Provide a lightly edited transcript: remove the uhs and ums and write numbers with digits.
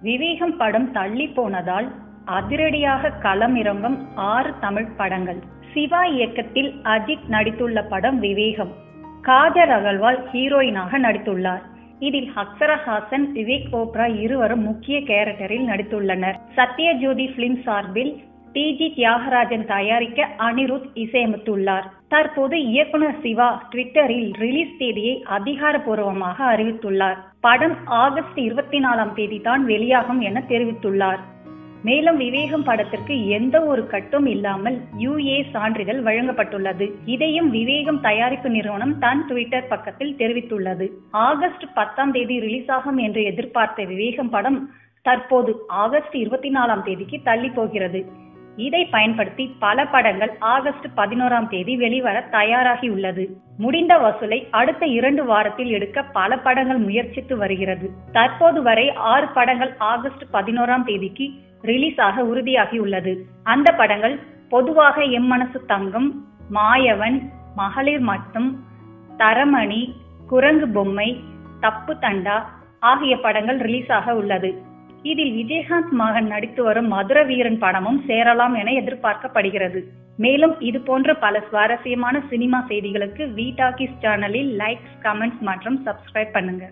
விவேகம் படம் தள்ளி போனதால் அதிரடியாக களமிறங்கும் 6 தமிழ் படங்கள். சிவா இயக்கத்தில் அஜித் நடித்துள்ள படம் விவேகம். காஜல் அகர்வால் ஹீரோயினாக நடித்துள்ளார். இதில் அக்ஷரஹாசன், விவேக் ஓப்ரா இருவரும் முக்கிய கேரக்டரில் நடித்துள்ளனர். சத்யஜோதி பிலிம் சார்பில் டிஜி தியாகராஜன் தயாரிக்க அனிருத் இசையமைத்துள்ளார். தற்போது இயக்குனர் சிவா ட்விட்டரில் ரிலீஸ் தேதியை அதிகாரப்பூர்வமாக அறிவித்துள்ளார். படம் ஆகஸ்ட் 24ஆம் தேதி தான் வெளியாகும் என தெரிவித்துள்ளார். மேலும் விவேகம் படத்திற்கு எந்த ஒரு கட்டும் இல்லாமல் UA சான்றிதழ் வழங்கப்பட்டுள்ளது. இதையும் விவேகம் தயாரிப்பு நிறுவனம் தன் ட்விட்டர் பக்கத்தில் தெரிவித்துள்ளது. ஆகஸ்ட் 10ஆம் தேதி ரிலீஸ் ஆகும் என்று எதிர்பார்த்த விவேகம் படம் தற்போது ஆகஸ்ட் 24ஆம் தேதிக்கு தள்ளி போகிறது. இதை பயன்படுத்தி பல படங்கள் ஆகஸ்ட் 11ஆம் தேதி வெளிவர தயாராகி உள்ளது. முடிந்த வசூலை அடுத்த 2 வாரத்தில் எடுக்க பல படங்கள் முயற்சித்து வருகிறது. தற்போது வரை 6 படங்கள் ஆகஸ்ட் 11ஆம் தேதிக்கு ரிலீஸ் ஆக உறுதியாகி உள்ளது. அந்த படங்கள் பொதுவாக எம் மனசு தங்கம், மாயவன், மகளிர் மட்டும், தரமணி, குரங்கு பொம்மை, தப்பு தண்டா ஆகிய படங்கள் ரிலீஸ் ஆக உள்ளது. இதில் விஜயகாந்த் மகன் நடித்து வரும் மதுர வீரன் படமும் சேரலாம் என எதிர்பார்க்கப்படுகிறது. மேலும் இது போன்ற பல சுவாரஸ்யமான சினிமா செய்திகளுக்கு வி டாக்கீஸ் சேனலில் லைக்ஸ், கமெண்ட்ஸ் மற்றும் சப்ஸ்கிரைப் பண்ணுங்க.